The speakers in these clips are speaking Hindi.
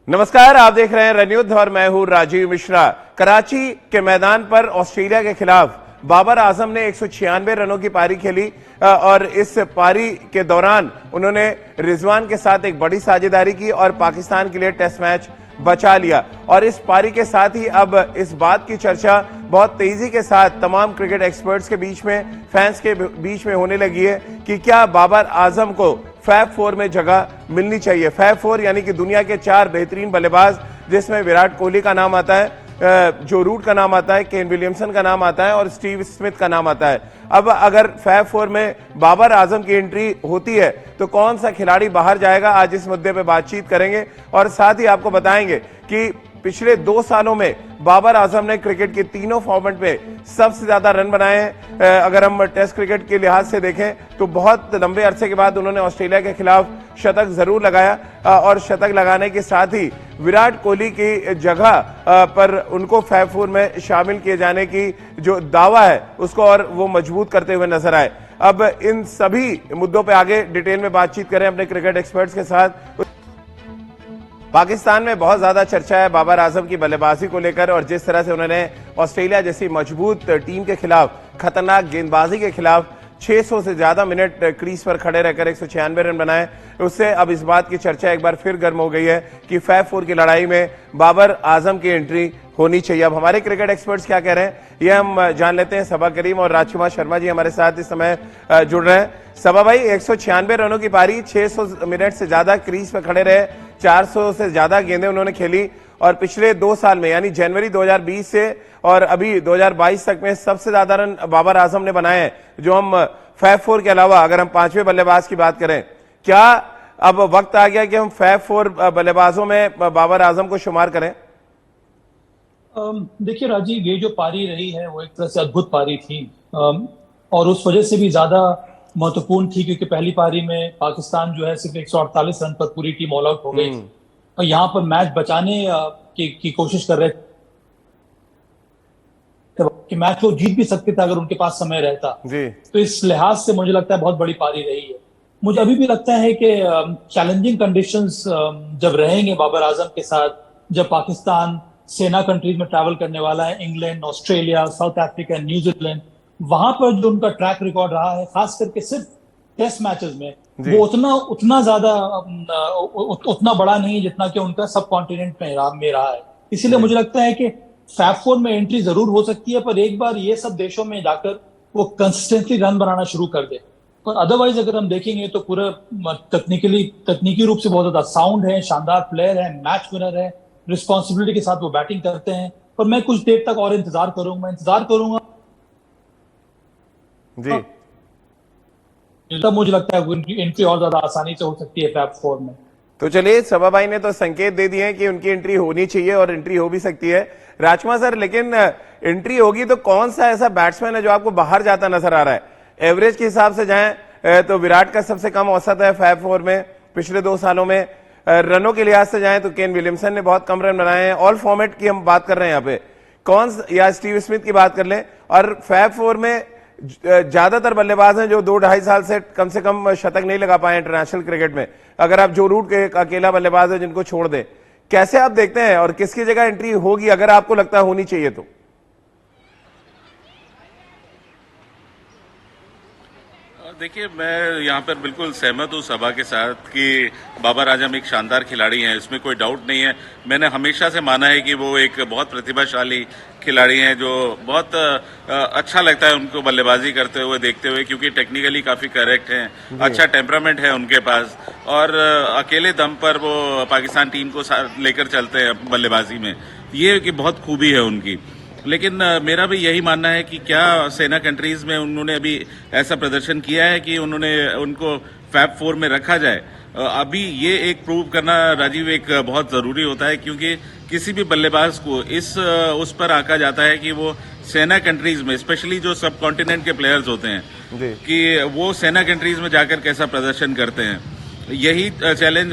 नमस्कार, आप देख रहे हैं रणयुद्ध और मैं हूं राजीव मिश्रा। कराची के मैदान पर ऑस्ट्रेलिया के खिलाफ बाबर आजम ने 196 रनों की पारी खेली और इस पारी के दौरान उन्होंने रिजवान के साथ एक बड़ी साझेदारी की और पाकिस्तान के लिए टेस्ट मैच बचा लिया। और इस पारी के साथ ही अब इस बात की चर्चा बहुत तेजी के साथ तमाम क्रिकेट एक्सपर्ट्स के बीच में, फैंस के बीच में होने लगी है कि क्या बाबर आजम को फैब फोर में जगह मिलनी चाहिए। फैब फोर यानी कि दुनिया के 4 बेहतरीन बल्लेबाज, जिसमें विराट कोहली का नाम आता है, जो रूट का नाम आता है, केन विलियमसन का नाम आता है और स्टीव स्मिथ का नाम आता है। अब अगर फैब फोर में बाबर आजम की एंट्री होती है तो कौन सा खिलाड़ी बाहर जाएगा, आज इस मुद्दे पे बातचीत करेंगे और साथ ही आपको बताएंगे कि पिछले 2 सालों में बाबर आजम ने क्रिकेट के तीनों फॉर्मेट में सबसे ज्यादा रन बनाए हैं। अगर हम टेस्ट क्रिकेट के लिहाज से देखें तो बहुत लंबे अरसे के बाद उन्होंने ऑस्ट्रेलिया के खिलाफ शतक जरूर लगाया और शतक लगाने के साथ ही विराट कोहली की जगह पर उनको फैब फोर में शामिल किए जाने की जो दावा है उसको और वो मजबूत करते हुए नजर आए। अब इन सभी मुद्दों पर आगे डिटेल में बातचीत करें अपने क्रिकेट एक्सपर्ट्स के साथ। पाकिस्तान में बहुत ज्यादा चर्चा है बाबर आजम की बल्लेबाजी को लेकर और जिस तरह से उन्होंने ऑस्ट्रेलिया जैसी मजबूत टीम के खिलाफ, खतरनाक गेंदबाजी के खिलाफ 600 से ज्यादा मिनट क्रीज पर खड़े रहकर 196 रन बनाए, उससे अब इस बात की चर्चा एक बार फिर गर्म हो गई है कि फैब फोर की लड़ाई में बाबर आजम की एंट्री होनी चाहिए। अब हमारे क्रिकेट एक्सपर्ट्स क्या कह रहे हैं ये हम जान लेते हैं। सबा करीम और राजकुमार शर्मा जी हमारे साथ इस समय जुड़ रहे हैं। सबा भाई, 196 रनों की पारी, 600 मिनट से ज्यादा क्रीज पर खड़े रहे, 400 से ज्यादा गेंदें उन्होंने खेली और पिछले 2 साल में यानी जनवरी 2020 से और अभी 2022 तक में सबसे ज्यादा रन बाबर आजम ने बनाए हैं। जो हम फैब फोर के अलावा अगर हम 5वें बल्लेबाज की बात करें, क्या अब वक्त आ गया कि हम फैब फोर बल्लेबाजों में बाबर आजम को शुमार करें? देखिए राजीव, ये जो पारी रही है वो एक तरह से अद्भुत पारी थी और उस वजह से भी ज्यादा महत्वपूर्ण थी क्योंकि पहली पारी में पाकिस्तान जो है सिर्फ 148 रन पर पूरी टीम ऑल आउट हो गई और यहाँ पर मैच बचाने की कोशिश कर रहे थे कि मैच वो जीत भी सकते थे अगर उनके पास समय रहता जी। तो इस लिहाज से मुझे लगता है बहुत बड़ी पारी रही है। मुझे अभी भी लगता है कि चैलेंजिंग कंडीशंस जब रहेंगे बाबर आजम के साथ, जब पाकिस्तान सेना कंट्रीज में ट्रैवल करने वाला है, England, Australia, south Africa, New Zealand, वहां पर जो उनका ट्रैक रिकॉर्ड रहा है खास करके सिर्फ टेस्ट मैचेस में, वो उतना ज्यादा उतना बड़ा नहीं जितना कि उनका सब कॉन्टिनेंट में रहा है। इसीलिए मुझे लगता है कि फैब फोर में एंट्री जरूर हो सकती है, पर एक बार ये सब देशों में जाकर वो कंसिस्टेंटली रन बनाना शुरू कर दे। पर अदरवाइज अगर हम देखेंगे तो पूरा तकनीकी रूप से बहुत ज्यादा साउंड है, शानदार प्लेयर है, मैच विनर है, रिस्पॉन्सिबिलिटी के साथ वो बैटिंग करते हैं। पर मैं कुछ देर तक और इंतजार करूंगा जी। तब मुझे लगता है उनकी एंट्री और ज्यादा आसानी से हो सकती है फैब फोर में। तो चलिए, सबा भाई ने तो संकेत दे दिए हैं कि उनकी एंट्री होनी चाहिए और एंट्री हो भी सकती है। राजकुमार सर, लेकिन एंट्री होगी तो कौन सा ऐसा बैट्समैन है जो आपको बाहर जाता नजर आ रहा है? एवरेज के हिसाब से जाएं तो विराट का सबसे कम औसत है फैब फोर में पिछले 2 सालों में। रनों के लिहाज से जाएं तो केन विलियमसन ने बहुत कम रन बनाए हैं। ऑल फॉर्मेट की हम बात कर रहे हैं यहाँ पे, या स्टीव स्मिथ की बात कर लें। और फैब फोर में ज्यादातर बल्लेबाज हैं जो 2-2.5 साल से कम शतक नहीं लगा पाए इंटरनेशनल क्रिकेट में। अगर आप जो रूट के अकेला बल्लेबाज है जिनको छोड़ दें, कैसे आप देखते हैं और किसकी जगह एंट्री होगी अगर आपको लगता है होनी चाहिए तो? देखिए, मैं यहाँ पर बिल्कुल सहमत हूँ सभा के साथ कि बाबर आजम एक शानदार खिलाड़ी हैं, इसमें कोई डाउट नहीं है। मैंने हमेशा से माना है कि वो एक बहुत प्रतिभाशाली खिलाड़ी हैं जो बहुत अच्छा लगता है उनको बल्लेबाजी करते हुए देखते हुए, क्योंकि टेक्निकली काफी करेक्ट हैं, अच्छा टेम्परामेंट है उनके पास और अकेले दम पर वो पाकिस्तान टीम को लेकर चलते हैं बल्लेबाजी में। ये कि बहुत खूबी है उनकी। लेकिन मेरा भी यही मानना है कि क्या सेना कंट्रीज में उन्होंने अभी ऐसा प्रदर्शन किया है कि उनको फैब फोर में रखा जाए? अभी ये एक प्रूव करना राजीव एक बहुत जरूरी होता है, क्योंकि किसी भी बल्लेबाज को उस पर आंका जाता है कि वो सेना कंट्रीज में, स्पेशली जो सब कॉन्टिनेंट के प्लेयर्स होते हैं, कि वो सेना कंट्रीज में जाकर कैसा प्रदर्शन करते हैं। यही चैलेंज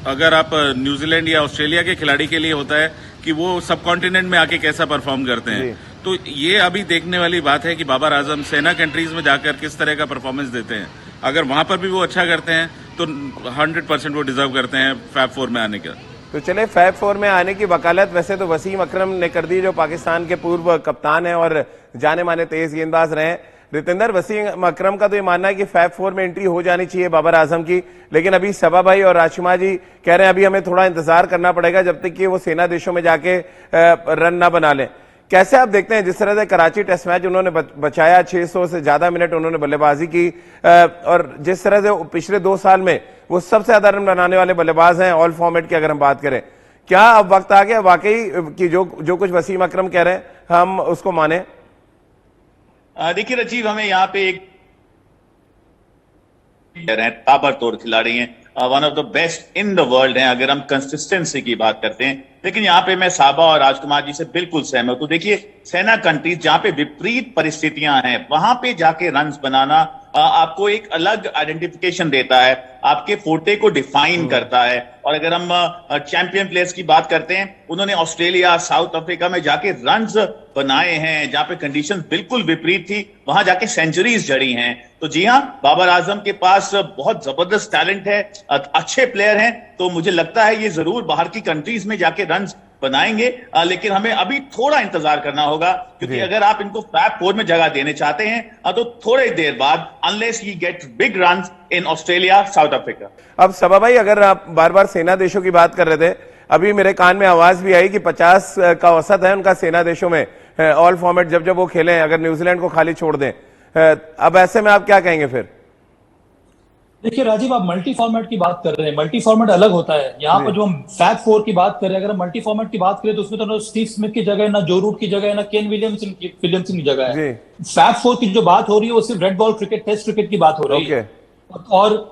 अगर आप न्यूजीलैंड या ऑस्ट्रेलिया के खिलाड़ी के लिए होता है कि वो सब कॉन्टिनेंट में आके कैसा परफॉर्म करते हैं। तो ये अभी देखने वाली बात है कि बाबर आजम सेना कंट्रीज में जाकर किस तरह का परफॉर्मेंस देते हैं। अगर वहां पर भी वो अच्छा करते हैं तो 100% वो डिजर्व करते हैं फैब फोर में आने का। तो चले फैब फोर में आने की वकालत वैसे तो वसीम अकरम ने कर दी, जो पाकिस्तान के पूर्व कप्तान हैं और जाने माने तेज गेंदबाज रहे हैं। रितेंद्र, वसीम अकरम का तो ये मानना है कि फैब फोर में एंट्री हो जानी चाहिए बाबर आजम की, लेकिन अभी सबा भाई और राशिमा जी कह रहे हैं अभी हमें थोड़ा इंतजार करना पड़ेगा जब तक कि वो सेना देशों में जाके रन ना बना लें। कैसे आप देखते हैं, जिस तरह से कराची टेस्ट मैच उन्होंने बचाया, 600 से ज्यादा मिनट उन्होंने बल्लेबाजी की, और जिस तरह से पिछले 2 साल में वो सबसे ज्यादा रन बनाने वाले बल्लेबाज हैं ऑल फॉर्मेट की अगर हम बात करें, क्या अब वक्त आ गया वाकई कि जो कुछ वसीम अकरम कह रहे हैं हम उसको माने? देखिए रजीव, हमें यहाँ पे एक ताबड़तोड़ खिलाड़ी हैं, one of the best in the world हैं अगर हम कंसिस्टेंसी की बात करते हैं। लेकिन यहाँ पे मैं साबा और राजकुमार जी से बिल्कुल सहमत हूं। देखिए, सेना कंट्रीज जहां पे विपरीत परिस्थितियां हैं वहां पे जाके रन्स बनाना आपको एक अलग आइडेंटिफिकेशन देता है, आपके फोर्टे को डिफाइन करता है। और अगर हम चैंपियन प्लेयर्स की बात करते हैं, उन्होंने ऑस्ट्रेलिया, साउथ अफ्रीका में जाके रन्स बनाए हैं जहां पे कंडीशंस बिल्कुल विपरीत थी, वहां जाके सेंचुरीज जड़ी हैं। तो जी हाँ, बाबर आजम के पास बहुत जबरदस्त टैलेंट है, अच्छे प्लेयर हैं, तो मुझे लगता है ये जरूर बाहर की कंट्रीज में जाके रन्स बनाएंगे। लेकिन हमें अभी थोड़ा इंतजार करना होगा, क्योंकि अगर आप इनको फैब फोर में जगह देने चाहते हैं तो थोड़ी देर बाद, unless he get big runs in Australia, south Africa. अब सबा भाई, अगर आप बार बार सेना देशों की बात कर रहे थे, अभी मेरे कान में आवाज भी आई कि 50 का औसत है उनका सेना देशों में ऑल फॉर्मेट जब वो खेले, अगर न्यूजीलैंड को खाली छोड़ दें। अब ऐसे में आप क्या कहेंगे फिर? देखिए राजीव, आप मल्टी फॉर्मेट की बात कर रहे हैं, मल्टी फॉर्मेट अलग होता है। यहाँ पर जो हम फैब फोर की बात कर रहे हैं, अगर हम मल्टी फॉर्मेट की बात करें तो उसमें तो ना स्टीव स्मिथ की जगह है, ना जो रूट की जगह है, ना केन विलियमसन की जगह है। फैब फोर की जो बात हो रही है वो सिर्फ red ball cricket, test cricket की बात हो रही है।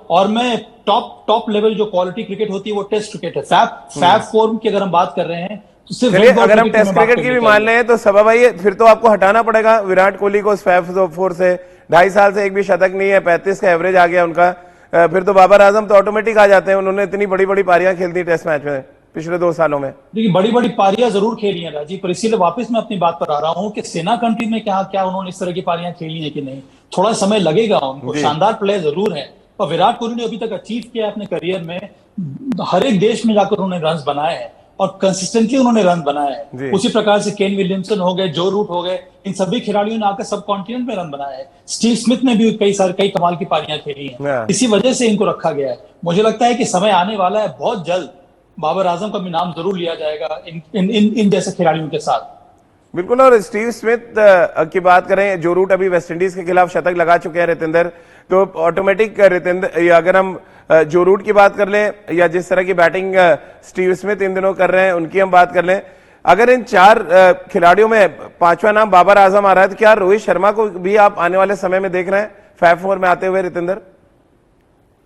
और मैं टॉप लेवल जो क्वालिटी क्रिकेट होती है वो टेस्ट क्रिकेट है। फैब फोर की अगर हम बात कर रहे हैं तो सिर्फ अगर हम टेस्ट क्रिकेट की भी मान लें तो सबा भाई, फिर तो आपको हटाना पड़ेगा विराट कोहली को फैब फोर से। 2.5 साल से एक भी शतक नहीं है, 35 का एवरेज आ गया उनका। फिर तो बाबर आजम तो ऑटोमेटिक आ जाते हैं, उन्होंने इतनी बड़ी बड़ी पारियां खेल दी टेस्ट मैच में पिछले 2 सालों में। देखिए, बड़ी बड़ी पारियां जरूर खेली हैं राजीव, पर इसीलिए वापस मैं अपनी बात पर आ रहा हूं कि सेना कंट्री में क्या उन्होंने इस तरह की पारियां खेली है कि नहीं, थोड़ा समय लगेगा उनको। शानदार प्लेयर जरूर है, और विराट कोहली ने अभी तक अचीव किया अपने करियर में, हर एक देश में जाकर उन्होंने रन बनाए हैं और कंसिस्टेंटली उन्होंने रन बनाए हैं। उसी प्रकार से केन विलियमसन हो गए, जो रूट हो गए, इन सभी खिलाड़ियों ने आकर सब कॉन्टिनेंट में रन बनाए हैं। स्टीव स्मिथ ने भी कई कमाल की पारियां खेली हैं, इसी वजह से इनको रखा गया है। मुझे लगता है कि समय आने वाला है, बहुत जल्द बाबर आजम का भी नाम जरूर लिया जाएगा इन जैसे खिलाड़ियों के साथ। बिल्कुल। और स्टीव स्मिथ की बात करें, जो रूट अभी वेस्टइंडीज के खिलाफ शतक लगा चुके हैं रितेंद्र, तो ऑटोमेटिक रितेंद्र, अगर हम जो रूट की बात कर लें या जिस तरह की बैटिंग स्टीव स्मिथ इन दिनों कर रहे हैं उनकी हम बात कर लें, अगर इन 4 खिलाड़ियों में 5वां नाम बाबर आजम आ रहा है, तो क्या रोहित शर्मा को भी आप आने वाले समय में देख रहे हैं फैब फोर में आते हुए रितेंद्र?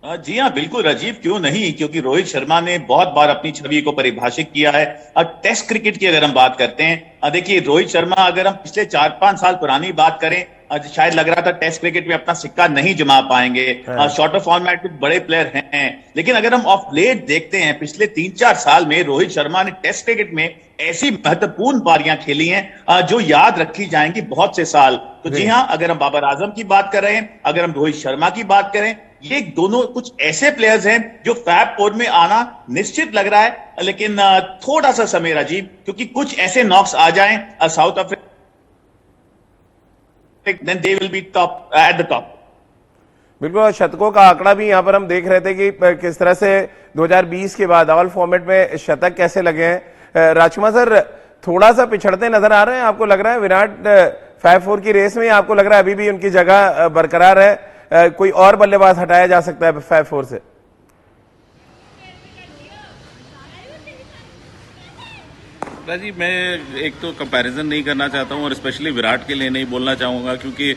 जी हाँ, बिल्कुल राजीव, क्यों नहीं, क्योंकि रोहित शर्मा ने बहुत बार अपनी छवि को परिभाषित किया है। और टेस्ट क्रिकेट की अगर हम बात करते हैं, देखिए रोहित शर्मा, अगर हम पिछले 4-5 साल पुरानी बात करें, शायद लग रहा था टेस्ट क्रिकेट में अपना सिक्का नहीं जमा पाएंगे, शॉर्टर फॉर्मेट में बड़े प्लेयर हैं। लेकिन अगर हम ऑफ लेट देखते हैं, पिछले 3-4 साल में रोहित शर्मा ने टेस्ट क्रिकेट में ऐसी महत्वपूर्ण पारियां खेली हैं जो याद रखी जाएंगी बहुत से साल। तो जी हाँ, अगर हम बाबर आजम की बात कर रहे हैं, अगर हम रोहित शर्मा की बात करें, ये दोनों कुछ ऐसे प्लेयर्स हैं जो फैब फोर में आना निश्चित लग रहा है। लेकिन थोड़ा सा समय राजीव, क्योंकि कुछ ऐसे नॉक्स आ जाएं south Africa, then they will be top at the top। बिल्कुल। शतकों का आंकड़ा भी यहाँ पर हम देख रहे थे कि किस तरह से 2020 के बाद ऑल फॉर्मेट में शतक कैसे लगे हैं। राजकुमार सर, थोड़ा सा पिछड़ते नजर आ रहे हैं, आपको लग रहा है विराट फैब फोर की रेस में, आपको लग रहा है अभी भी उनकी जगह बरकरार है, कोई और बल्लेबाज हटाया जा सकता है फैब फोर से? राजीव, मैं एक तो कंपैरिजन नहीं करना चाहता हूं और स्पेशली विराट के लिए नहीं बोलना चाहूंगा, क्योंकि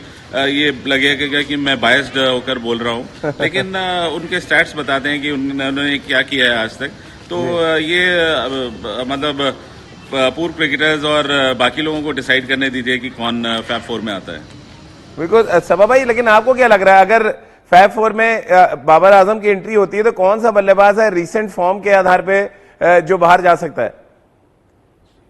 ये लगेगा कि मैं बायस्ड होकर बोल रहा हूं। लेकिन उनके स्टैट्स बताते हैं कि उन्होंने क्या किया है आज तक। तो ये मतलब पूर्व क्रिकेटर्स और बाकी लोगों को डिसाइड करने दीजिए कि कौन फैब फोर में आता है। बिल्कुल सबा भाई, लेकिन आपको क्या लग रहा है, अगर फैब फोर में बाबर आजम की एंट्री होती है तो कौन सा बल्लेबाज है रिसेंट फॉर्म के आधार पे जो बाहर जा सकता है?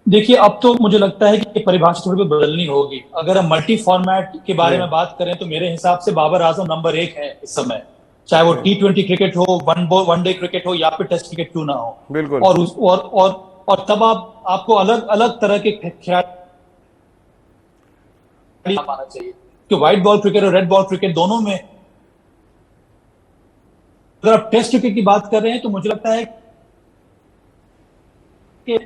देखिए, अब तो मुझे लगता है कि परिभाषा थोड़ी बदलनी होगी। अगर हम मल्टी फॉर्मेट के बारे में बात करें तो मेरे हिसाब से बाबर आजम नंबर 1 है इस समय। चाहे वो T20 क्रिकेट हो, वनडे क्रिकेट हो या फिर टेस्ट क्रिकेट क्यों ना हो। बिल्कुल। और तब आपको अलग अलग तरह के खिलाड़ी आना चाहिए कि व्हाइट बॉल क्रिकेट और रेड बॉल क्रिकेट दोनों में, अगर आप टेस्ट क्रिकेट की बात कर रहे हैं तो मुझे लगता है कि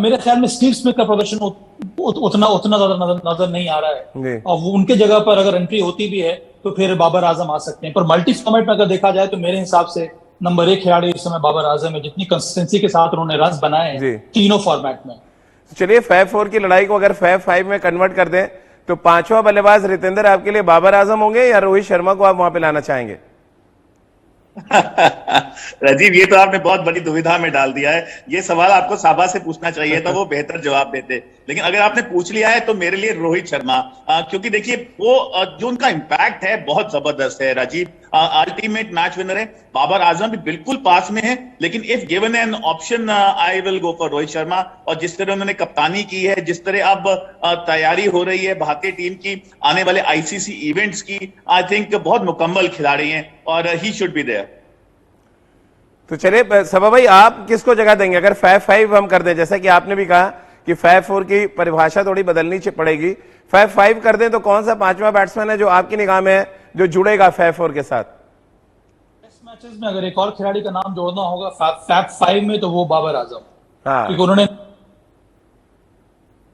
मेरे ख्याल में स्टीव स्मिथ का प्रदर्शन उतना ज्यादा नजर नहीं आ रहा है, और वो उनके जगह पर अगर एंट्री होती भी है तो फिर बाबर आजम आ सकते हैं। पर मल्टी फॉर्मेट में अगर देखा जाए तो मेरे हिसाब से नंबर 1 खिलाड़ी इस समय बाबर आजम है, जितनी कंसिस्टेंसी के साथ उन्होंने रन बनाए हैं तीनों फॉर्मेट में। चलिए फैब 4 की लड़ाई को अगर फैब 5 में कन्वर्ट कर दें तो पांचवा बल्लेबाज रितेंद्र आपके लिए बाबर आजम होंगे या रोहित शर्मा को आप वहां पे लाना चाहेंगे? राजीव, ये तो आपने बहुत बड़ी दुविधा में डाल दिया है। ये सवाल आपको साबा से पूछना चाहिए था, वो बेहतर जवाब देते। लेकिन अगर आपने पूछ लिया है तो मेरे लिए रोहित शर्मा, क्योंकि देखिए वो जो उनका इंपैक्ट है बहुत जबरदस्त है राजीव। अल्टीमेट मैच विनर है। बाबर आजम भी बिल्कुल पास में है, लेकिन if given an option I will go for Rohit Sharma. और जिस तरह उन्होंने कप्तानी की है, जिस तरह अब तैयारी हो रही है भारतीय टीम की आने वाले आईसीसी इवेंट्स की, आई थिंक बहुत मुकम्मल खिलाड़ी हैं और ही शुड बी देयर। तो चलिए सबा भाई, आप किसको जगह देंगे अगर फैब 5 हम कर दें? जैसा कि आपने भी कहा कि फैब 4 की परिभाषा थोड़ी बदलनी पड़ेगी, फैब 5 कर दें तो कौन सा पांचवा बैट्समैन है जो आपकी निगाह में है जो जुड़ेगा फैब 4 के साथ? टेस्ट मैचेस में अगर एक और खिलाड़ी का नाम जोड़ना होगा फैब 5 में तो वो बाबर आजम, क्योंकि उन्होंने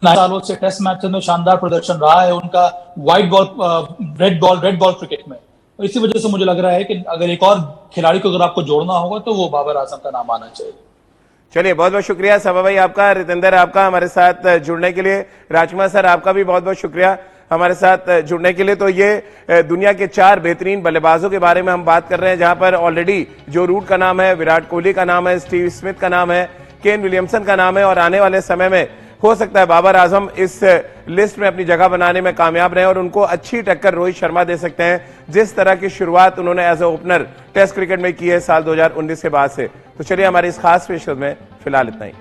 सालों से टेस्ट मैचेस में शानदार प्रदर्शन रहा है उनका white ball red ball cricket में। इसी वजह से मुझे लग रहा है कि अगर एक और खिलाड़ी को अगर आपको जोड़ना होगा तो वो बाबर आजम का नाम आना चाहिए। चलिए बहुत बहुत शुक्रिया सबा भाई आपका, रितेंद्र आपका हमारे साथ जुड़ने के लिए, राजकुमार सर आपका भी बहुत बहुत शुक्रिया हमारे साथ जुड़ने के लिए। तो ये दुनिया के 4 बेहतरीन बल्लेबाजों के बारे में हम बात कर रहे हैं, जहां पर ऑलरेडी जो रूट का नाम है, विराट कोहली का नाम है, स्टीव स्मिथ का नाम है, केन विलियमसन का नाम है, और आने वाले समय में हो सकता है बाबर आजम इस लिस्ट में अपनी जगह बनाने में कामयाब रहे और उनको अच्छी टक्कर रोहित शर्मा दे सकते हैं, जिस तरह की शुरुआत उन्होंने as a opener test cricket में की है साल 2019 के बाद से। तो चलिए हमारी इस खास पेशकश में फिलहाल इतना ही।